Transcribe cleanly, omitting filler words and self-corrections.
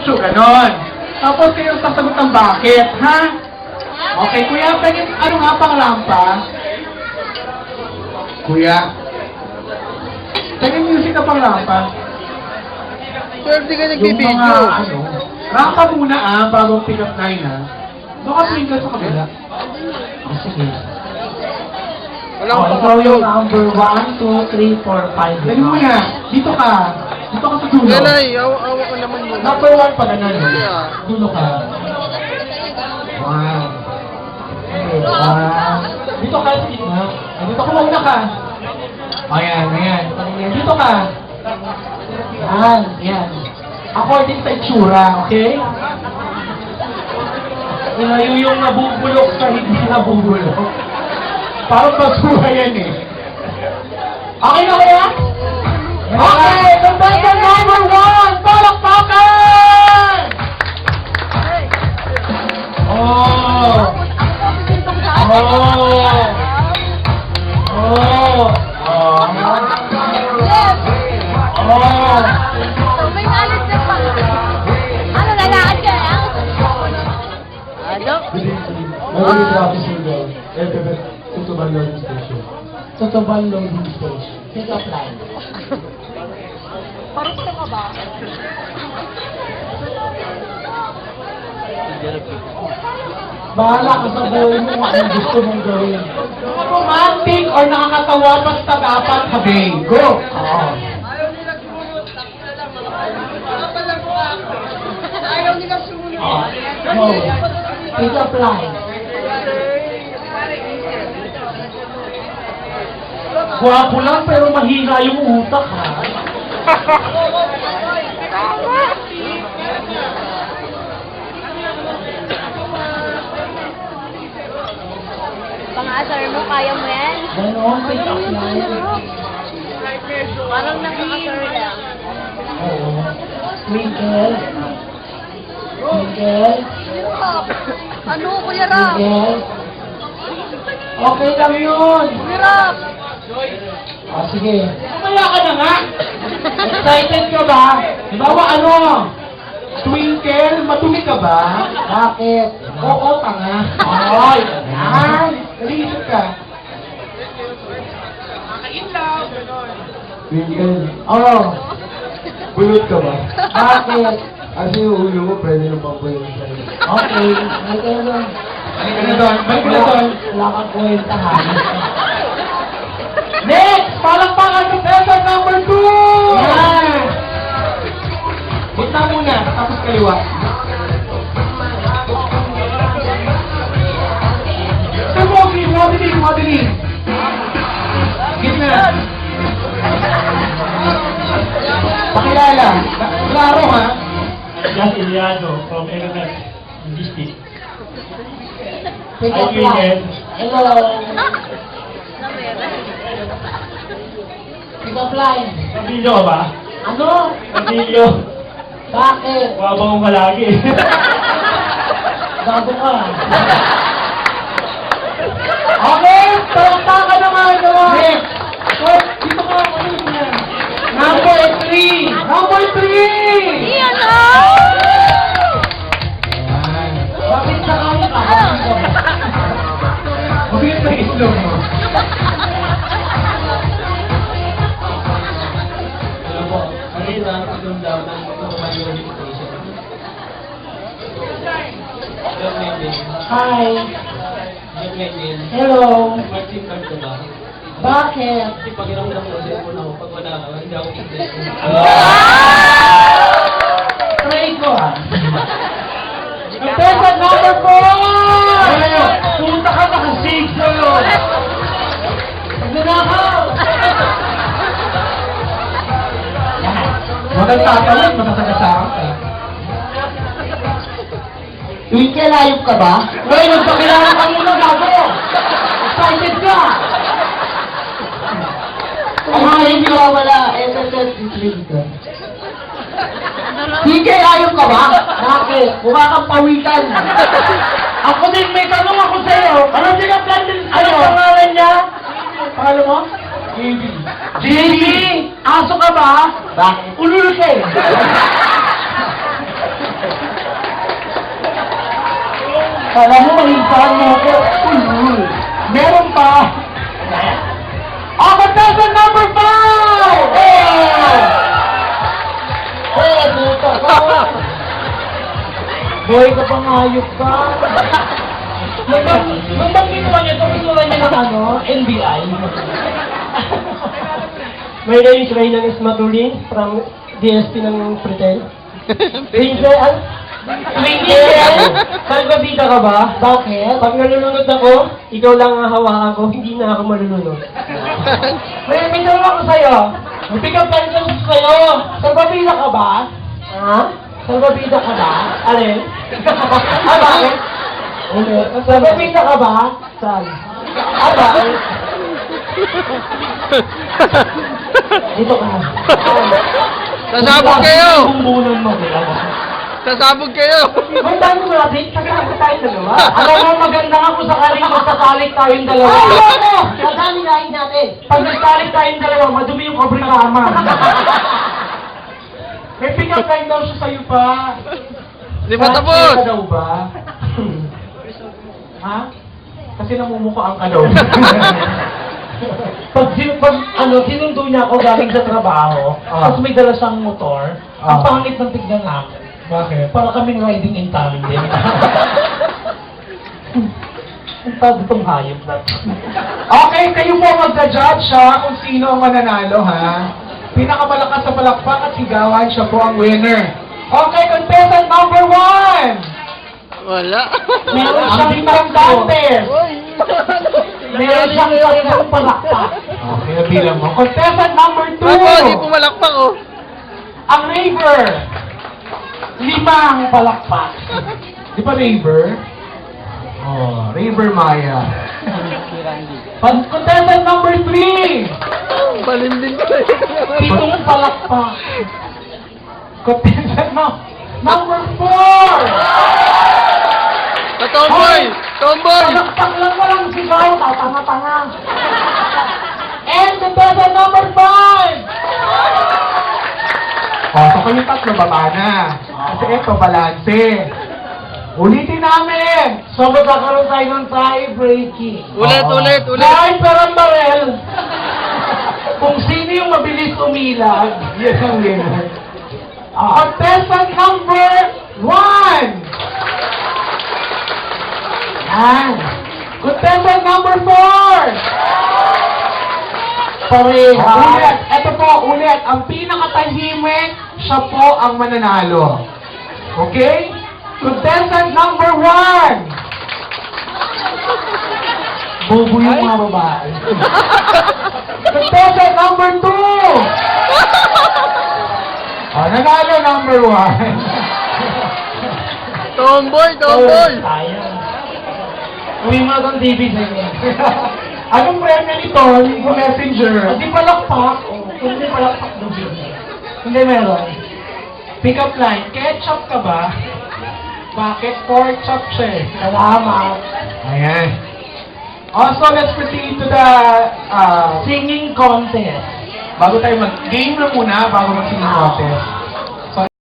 diretso, ganon. Tapos kayo sasagot ng bakit, ha? Okay, kuya, pwede, ano nga pang rampa? Kuya? Pwede music ka pang rampa? Sir, di ka Yung nagbibideo. mga, ano, rampa muna bagong pick up line Doon ka tinggal sa kabila. Sige. Walang Ikaw yung pang-upload. number 1, 2, 3, 4, 5. Dali mo na. Dito ka. Dito ka sa dulo. Yan ay, awa ka naman muna. Number 1 pa ganun. Yeah. Dulo ka. Wow. Okay, dito ka sa gitna. Dito ka muna ka. Ayan, ayan. Dito ka. Yan, yan. According sa itsura, okay? Yung nabubulok sa hindi nabubulok. Parang basura yan eh. Okay na kaya? Okay! Contestant number 1! Palakpakan! Oh! Oh! Oh! Oh! Oh! May nalit na pa. Ano, lalakad ka lang? Ano? Nagawin traffic signal. Tutuban loading station. Tutuban loading station. Pick up line. Parang ka ba? Bahala ka sa buhay mo kung anong gusto mong gawin. Romantic or nakakatawa basta dapat sabi. Go! Oo. Go. Pick up line. Gwapo lang pero mahina yung utak ha. Pang-asar mo, kaya mo yan? Ganon, pick up line. Parang nang-asar lang. Oo. Twinkle. Twinkle. Ano, Kuya Ram? Twinkle. Okay lang yun. Kuya Ram! O, sige. Kumaya ka na nga! Excited ka ba? Bawa ano? Twinkle, matuli ka ba? Bakit? Oo, tanga. Ay, yan. Naliisip ka. Twinkle, Oo. bulot ka ba? Bakit? Kasi yung ulo mo, pwede nang pampulot sa'yo. Okay. May kayo doon. Balik ka na doon. Balik ka na doon. Wala kang kwentahan. Next! Palakpakan sa contestant number 2! Yan! Gitna muna, tapos kaliwa. Sa Mogi, modeling. Gitna. Pakilala. Klaro ha? Jan Iliado from Erenet, District. Pick Hi, up Twinkle. line. Hello. Pick up line. Nabilio ka ba? Ano? Nabilio. Bakit? Wabang ka lagi. Bago ka. Okay, palakpakan naman. Next. Oh, dito ka. Ano yan? Number 3. Number 3. Iyan na! Bakit sa kanya ka? Mabilis na islog mo. Ano po, kanina, itong daw ng tumayo station. Yung Medlin. Hi. Yung Medlin. Hello. Mag-sim card ka ba? Bakit? Kasi pag iramdam ko sa cellphone ako, pag wala ka, hindi ako tigil. Try ko ah. Contestant number 4! Punta ka nakasig sa'yo. Magnanakaw! Huwag kang tatawid, masasagasaan ka. Twinkle, ayop ka ba? Uy, magpakilala ka muna, gago! Excited ka! Ay, hindi ka wala. SSS si Twinkle. Twinkle, ayop ka ba? Bakit? Mukha kang pawikan. Ako din, may tanong ako sa'yo. Ano sinaplan din Ano sa'yo? pangalan niya? Pangalan mo? JB. JB! Aso ka ba? Bakit? Ulul ka eh. Kala mo mahintaan mo ako. Meron pa. Contestant number 5! Dito ka. Boy ka pang hayop ka. Nung bang ginawa niya, tumutulad niya ng NBI. My name is Reynan Esmatulin from DSP ng Pretel. Princess, salbabida ka ba? Bakit? Pag nalulunod ako, ikaw lang ang hawakan ko, hindi na ako malulunod. May tanong ako sa'yo. May pick-up line ko sa'yo. Salbabida ka ba? Ha? Salbabida ka ba? Alin? Bakit? Ulit. Salbabida ka ba? Saan? Bakit? Dito ka. Sasabog kayo! Bumbunan mo. Sasabog kayo! May tanong natin, sasabog tayong dalawa. Alam mo, maganda nga kung sakaling magsasalit tayong dalawa. Ayoko! Nadami lahin natin. Pag nagsalit tayong dalawa, madumi yung kabrikama. May pick-up line daw siya sa'yo pa. Di ba Ka tapos? daw ba? Ha? Kasi namumukhaan ka daw. Sinundo niya ako galing sa trabaho, tapos may dala siyang motor, ang pangit ng tignan namin. Bakit? Para kaming riding in tandem. Ang tabi itong hayop na. Okay, kayo po magja-judge ha kung sino ang mananalo ha. Pinakamalakas sa palakpak at sigawan, siya po ang winner. Okay, contestant number 1! Wala. Meron Ang siyang Bintang tatlo. Dantes! Meron siyang tatlong palakpak. Okay, nabilang mo. Contestant number 2! Ako, di pumalakpak oh. Ang Raver! 5 palakpak. Di ba Raver? Oh, Raver Maya. Contestant number 3! Palinding ko. 7 palakpak. Contestant number 4! Sa tomboy! Tomboy! Palakpak lang walang sigaw, tatanga-tanga. And contestant number 5! Oh, so kayo tatlo baba na. Kasi ito, balanse. Ulitin namin! So magkakaroon tayo ng tie-breaking. Ulit, ulit, ulit! Kahit parang barel, kung sino yung mabilis umilag, Yan ang winner. Contestant number 1! yan. Contestant number 4! Pareha. Ulit, ito po, ulit. Ang pinakatahimik, siya po ang mananalo. Okay? Contestant number 1! Bobo yung mga babae. Contestant number 2! Nanalo number 1. Tomboy! Tomboy! Sayang. Uwi mo na itong TV sa inyo. Anong premyo nito? Yung messenger. Hindi palakpak. Hindi palakpak ng business. Hindi meron. Pick up line. Ketchup ka ba? Bakit? Pork chop siya eh. Salamat. Ayan. Also, let's proceed to the... Singing contest. bago tayo mag-game na muna, bago mag-singing contest.